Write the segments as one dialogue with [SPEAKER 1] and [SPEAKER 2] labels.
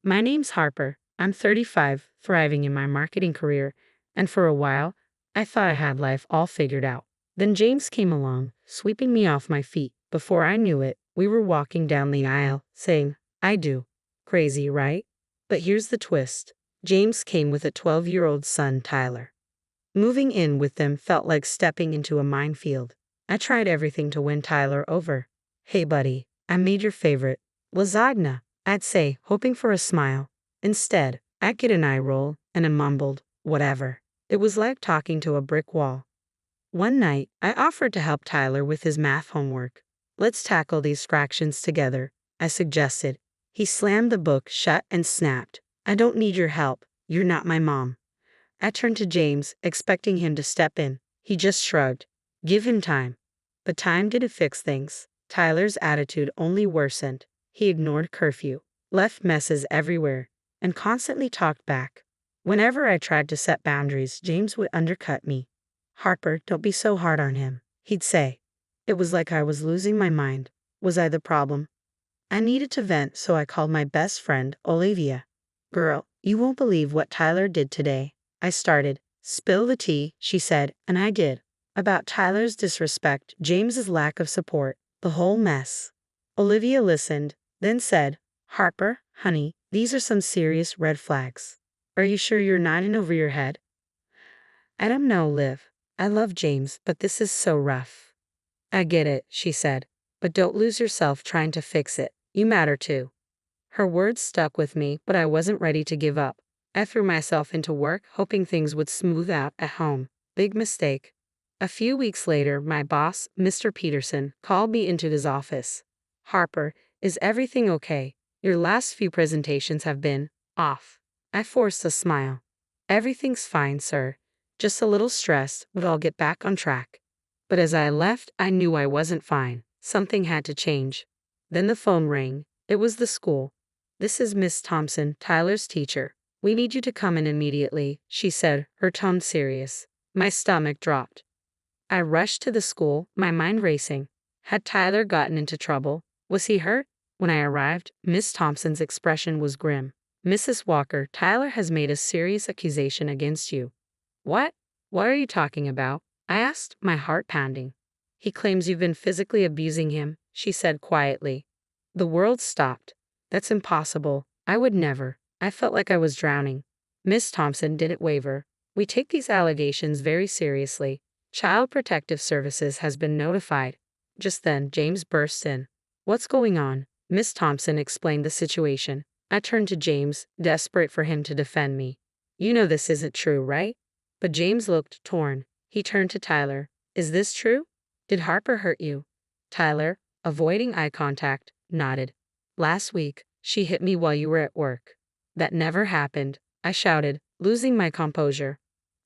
[SPEAKER 1] My name's Harper. I'm 35, thriving in my marketing career, and for a while, I thought I had life all figured out. Then James came along, sweeping me off my feet. Before I knew it, we were walking down the aisle, saying, I do. Crazy, right? But here's the twist. James came with a 12-year-old son, Tyler. Moving in with them felt like stepping into a minefield. I tried everything to win Tyler over. Hey buddy, I made your favorite lasagna, I'd say, hoping for a smile. Instead, I'd get an eye roll and a mumbled, whatever. It was like talking to a brick wall. One night, I offered to help Tyler with his math homework. Let's tackle these fractions together, I suggested. He slammed the book shut and snapped. I don't need your help. You're not my mom. I turned to James, expecting him to step in. He just shrugged. Give him time. But time didn't fix things. Tyler's attitude only worsened. He ignored curfew, left messes everywhere, and constantly talked back. Whenever I tried to set boundaries, James would undercut me. Harper, don't be so hard on him, he'd say. It was like I was losing my mind. Was I the problem? I needed to vent, so I called my best friend, Olivia. Girl, you won't believe what Tyler did today. I started. Spill the tea, she said, and I did. About Tyler's disrespect, James's lack of support, the whole mess. Olivia listened, then said, Harper, honey, these are some serious red flags. Are you sure you're not in over your head? I don't know, Liv. I love James, but this is so rough. I get it, she said, but don't lose yourself trying to fix it. You matter too. Her words stuck with me, but I wasn't ready to give up. I threw myself into work, hoping things would smooth out at home. Big mistake. A few weeks later, my boss, Mr. Peterson, called me into his office. Harper, is everything okay? Your last few presentations have been off. I forced a smile. Everything's fine, sir. Just a little stressed, but I'll get back on track. But as I left, I knew I wasn't fine. Something had to change. Then the phone rang. It was the school. This is Miss Thompson, Tyler's teacher. We need you to come in immediately, she said, her tone serious. My stomach dropped. I rushed to the school, my mind racing. Had Tyler gotten into trouble? Was he hurt? When I arrived, Miss Thompson's expression was grim. Mrs. Walker, Tyler has made a serious accusation against you. What? What are you talking about? I asked, my heart pounding. He claims you've been physically abusing him, she said quietly. The world stopped. That's impossible. I would never. I felt like I was drowning. Miss Thompson didn't waver. We take these allegations very seriously. Child Protective Services has been notified. Just then, James burst in. What's going on? Miss Thompson explained the situation. I turned to James, desperate for him to defend me. You know this isn't true, right? But James looked torn. He turned to Tyler. Is this true? Did Harper hurt you? Tyler, avoiding eye contact, nodded. Last week, she hit me while you were at work. That never happened, I shouted, losing my composure.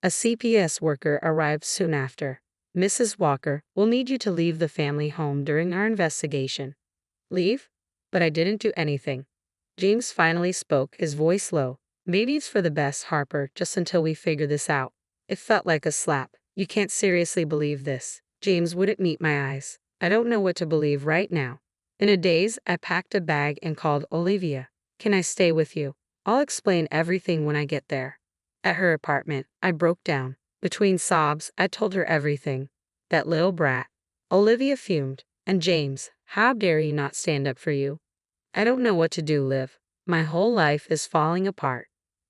[SPEAKER 1] A CPS worker arrived soon after. Mrs. Walker, we'll need you to leave the family home during our investigation. Leave? But I didn't do anything. James finally spoke, his voice low. Maybe it's for the best, Harper, just until we figure this out. It felt like a slap. You can't seriously believe this. James wouldn't meet my eyes. I don't know what to believe right now. In a daze, I packed a bag and called Olivia. Can I stay with you? I'll explain everything when I get there. At her apartment, I broke down. Between sobs, I told her everything. That little brat. Olivia fumed. And James, how dare he not stand up for you? I don't know what to do, Liv. My whole life is falling apart.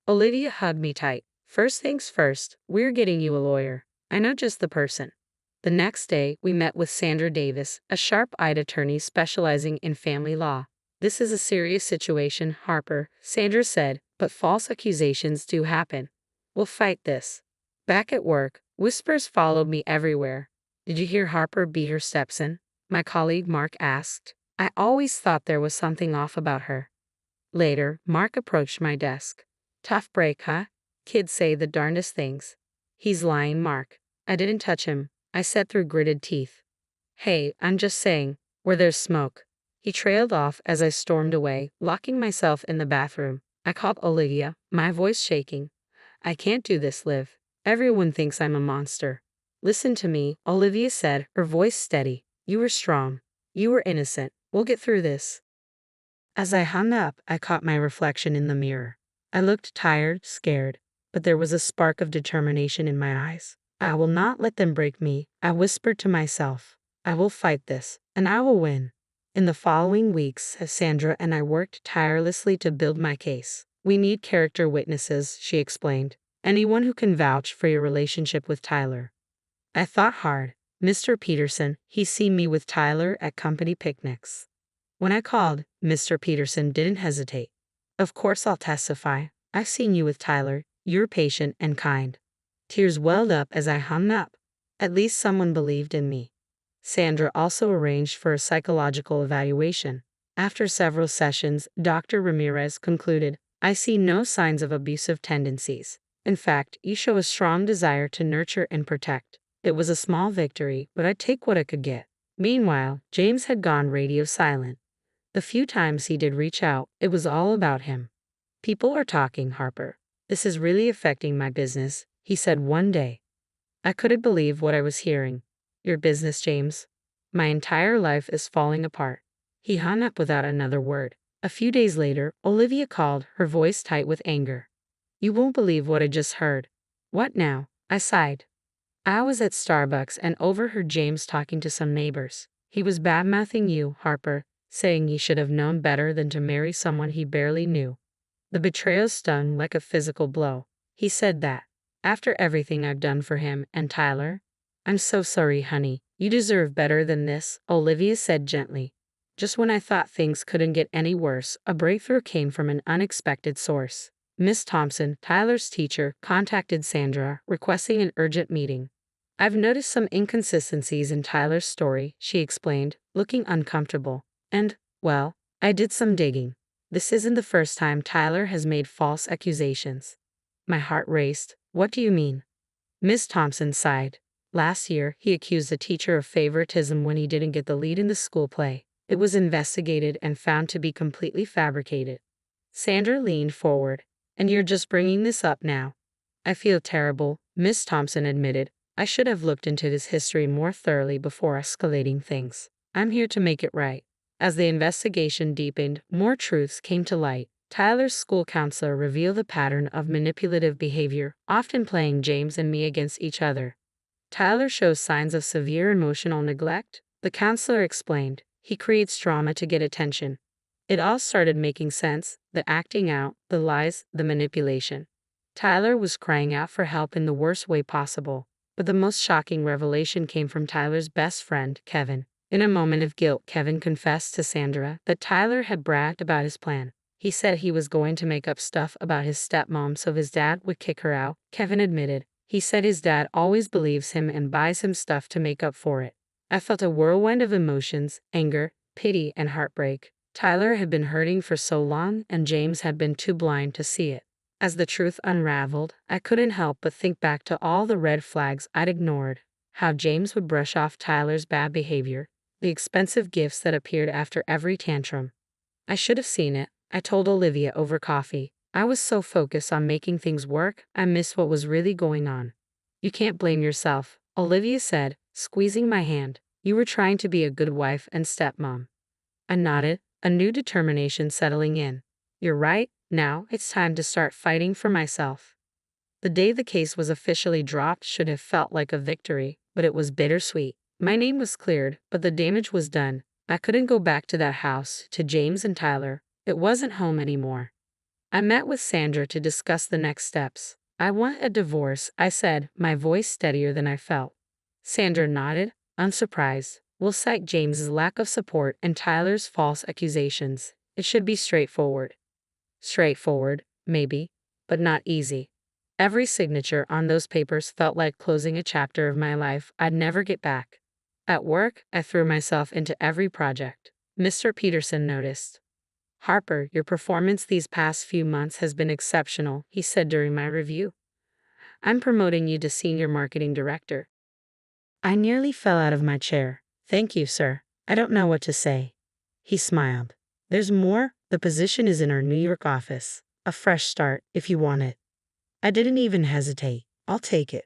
[SPEAKER 1] Olivia hugged me tight. First things first, we're getting you a lawyer. I know just the person. The next day, we met with Sandra Davis, a sharp-eyed attorney specializing in family law. This is a serious situation, Harper, Sandra said, but false accusations do happen. We'll fight this. Back at work, whispers followed me everywhere. Did you hear Harper beat her Stepson? My colleague Mark asked. I always thought there was something off about her. Later, Mark approached my desk. Tough break, huh? Kids say the darndest things. He's lying, Mark. I didn't touch him, I said through gritted teeth. Hey, I'm just saying, where there's smoke. He trailed off as I stormed away, locking myself in the bathroom. I called Olivia, my voice shaking. I can't do this, Liv. Everyone thinks I'm a monster. Listen to me, Olivia said, her voice steady. You were strong. You were innocent. We'll get through this. As I hung up, I caught my reflection in the mirror. I looked tired, scared, but there was a spark of determination in my eyes. I will not let them break me, I whispered to myself. I will fight this, and I will win. In the following weeks, Sandra and I worked tirelessly to build my case. We need character witnesses, she explained. Anyone who can vouch for your relationship with Tyler. I thought hard. Mr. Peterson, he's seen me with Tyler at company picnics. When I called, Mr. Peterson didn't hesitate. Of course I'll testify. I've seen you with Tyler. You're patient and kind. Tears welled up as I hung up. At least someone believed in me. Sandra also arranged for a psychological evaluation. After several sessions, Dr. Ramirez concluded, I see no signs of abusive tendencies. In fact, you show a strong desire to nurture and protect. It was a small victory, but I'd take what I could get. Meanwhile, James had gone radio silent. The few times he did reach out, it was all about him. People are talking, Harper. This is really affecting my business, he said one day. I couldn't believe what I was hearing. Your business, James? My entire life is falling apart. He hung up without another word. A few days later, Olivia called, her voice tight with anger. You won't believe what I just heard. What now? I sighed. I was at Starbucks and overheard James talking to some neighbors. He was badmouthing you, Harper, saying he should have known better than to marry someone he barely knew. The betrayal stung like a physical blow. He said that. After everything I've done for him and Tyler? I'm so sorry, honey. You deserve better than this, Olivia said gently. Just when I thought things couldn't get any worse, a breakthrough came from an unexpected source. Miss Thompson, Tyler's teacher, contacted Sandra, requesting an urgent meeting. I've noticed some inconsistencies in Tyler's story, she explained, looking uncomfortable. And, well, I did some digging. This isn't the first time Tyler has made false accusations. My heart raced. What do you mean? Miss Thompson sighed. Last year, he accused a teacher of favoritism when he didn't get the lead in the school play. It was investigated and found to be completely fabricated. Sandra leaned forward. And you're just bringing this up now. I feel terrible, Miss Thompson admitted. I should have looked into this history more thoroughly before escalating things. I'm here to make it right. As the investigation deepened, more truths came to light. Tyler's school counselor revealed a pattern of manipulative behavior, often playing James and me against each other. Tyler shows signs of severe emotional neglect, the counselor explained. He creates drama to get attention. It all started making sense, the acting out, the lies, the manipulation. Tyler was crying out for help in the worst way possible. But the most shocking revelation came from Tyler's best friend, Kevin. In a moment of guilt, Kevin confessed to Sandra that Tyler had bragged about his plan. He said he was going to make up stuff about his stepmom so his dad would kick her out, Kevin admitted. He said his dad always believes him and buys him stuff to make up for it. I felt a whirlwind of emotions, anger, pity, and heartbreak. Tyler had been hurting for so long, and James had been too blind to see it. As the truth unraveled, I couldn't help but think back to all the red flags I'd ignored. How James would brush off Tyler's bad behavior, the expensive gifts that appeared after every tantrum. I should have seen it, I told Olivia over coffee. I was so focused on making things work, I missed what was really going on. You can't blame yourself, Olivia said, squeezing my hand. You were trying to be a good wife and stepmom. I nodded, a new determination settling in. You're right, now it's time to start fighting for myself. The day the case was officially dropped should have felt like a victory, but it was bittersweet. My name was cleared, but the damage was done. I couldn't go back to that house, to James and Tyler. It wasn't home anymore. I met with Sandra to discuss the next steps. I want a divorce, I said, my voice steadier than I felt. Sandra nodded, unsurprised. We'll cite James's lack of support and Tyler's false accusations. It should be straightforward. Straightforward, maybe, but not easy. Every signature on those papers felt like closing a chapter of my life I'd never get back. At work, I threw myself into every project. Mr. Peterson noticed. Harper, your performance these past few months has been exceptional, he said during my review. I'm promoting you to senior marketing director. I nearly fell out of my chair. Thank you, sir. I don't know what to say. He smiled. There's more. The position is in our New York office. A fresh start, if you want it. I didn't even hesitate. I'll take it.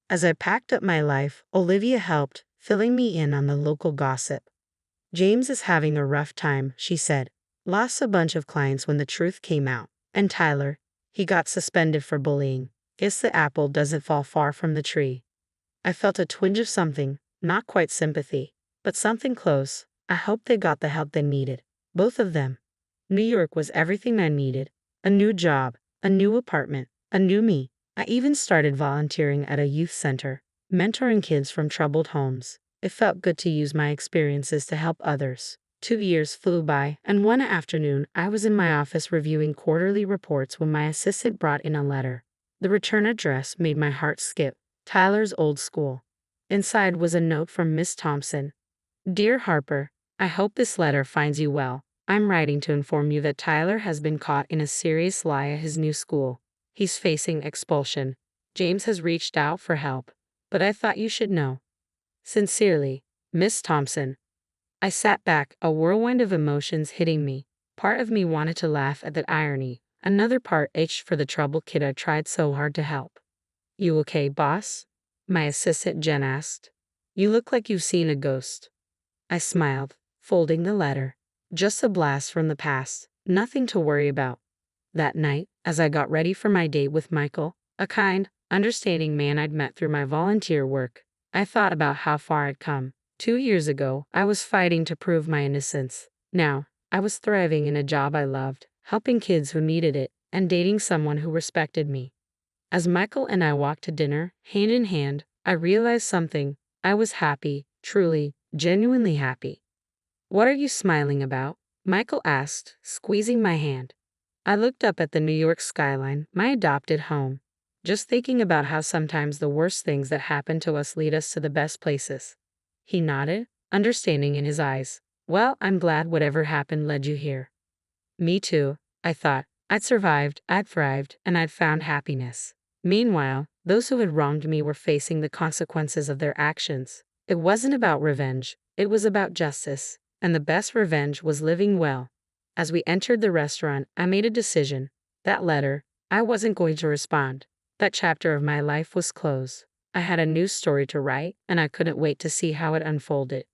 [SPEAKER 1] As I packed up my life, Olivia helped, filling me in on the local gossip. James is having a rough time, she said. Lost a bunch of clients when the truth came out. And Tyler, he got suspended for bullying. Guess the apple doesn't fall far from the tree. I felt a twinge of something, not quite sympathy, but something close. I hope they got the help they needed. Both of them. New York was everything I needed. A new job, a new apartment, a new me. I even started volunteering at a youth center, mentoring kids from troubled homes. It felt good to use my experiences to help others. 2 years flew by, and one afternoon I was in my office reviewing quarterly reports when my assistant brought in a letter. The return address made my heart skip. Tyler's old school. Inside was a note from Miss Thompson. Dear Harper, I hope this letter finds you well. I'm writing to inform you that Tyler has been caught in a serious lie at his new school. He's facing expulsion. James has reached out for help, but I thought you should know. Sincerely, Miss Thompson. I sat back, a whirlwind of emotions hitting me. Part of me wanted to laugh at that irony. Another part ached for the troubled kid I tried so hard to help. You okay, boss? My assistant Jen asked. You look like you've seen a ghost. I smiled, folding the letter. Just a blast from the past, nothing to worry about. That night, as I got ready for my date with Michael, a kind, understanding man I'd met through my volunteer work, I thought about how far I'd come. 2 years ago, I was fighting to prove my innocence. Now, I was thriving in a job I loved, helping kids who needed it, and dating someone who respected me. As Michael and I walked to dinner, hand in hand, I realized something. I was happy, truly, genuinely happy. What are you smiling about? Michael asked, squeezing my hand. I looked up at the New York skyline, my adopted home, just thinking about how sometimes the worst things that happen to us lead us to the best places. He nodded, understanding in his eyes. Well, I'm glad whatever happened led you here. Me too, I thought. I'd survived, I'd thrived, and I'd found happiness. Meanwhile, those who had wronged me were facing the consequences of their actions. It wasn't about revenge, it was about justice, and the best revenge was living well. As we entered the restaurant, I made a decision. That letter, I wasn't going to respond. That chapter of my life was closed. I had a new story to write, and I couldn't wait to see how it unfolded.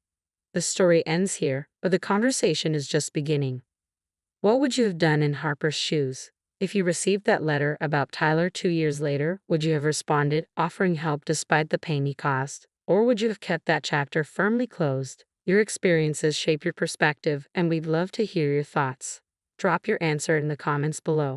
[SPEAKER 1] The story ends here, but the conversation is just beginning. What would you have done in Harper's shoes? If you received that letter about Tyler 2 years later, would you have responded, offering help despite the pain he caused? Or would you have kept that chapter firmly closed? Your experiences shape your perspective, and we'd love to hear your thoughts. Drop your answer in the comments below.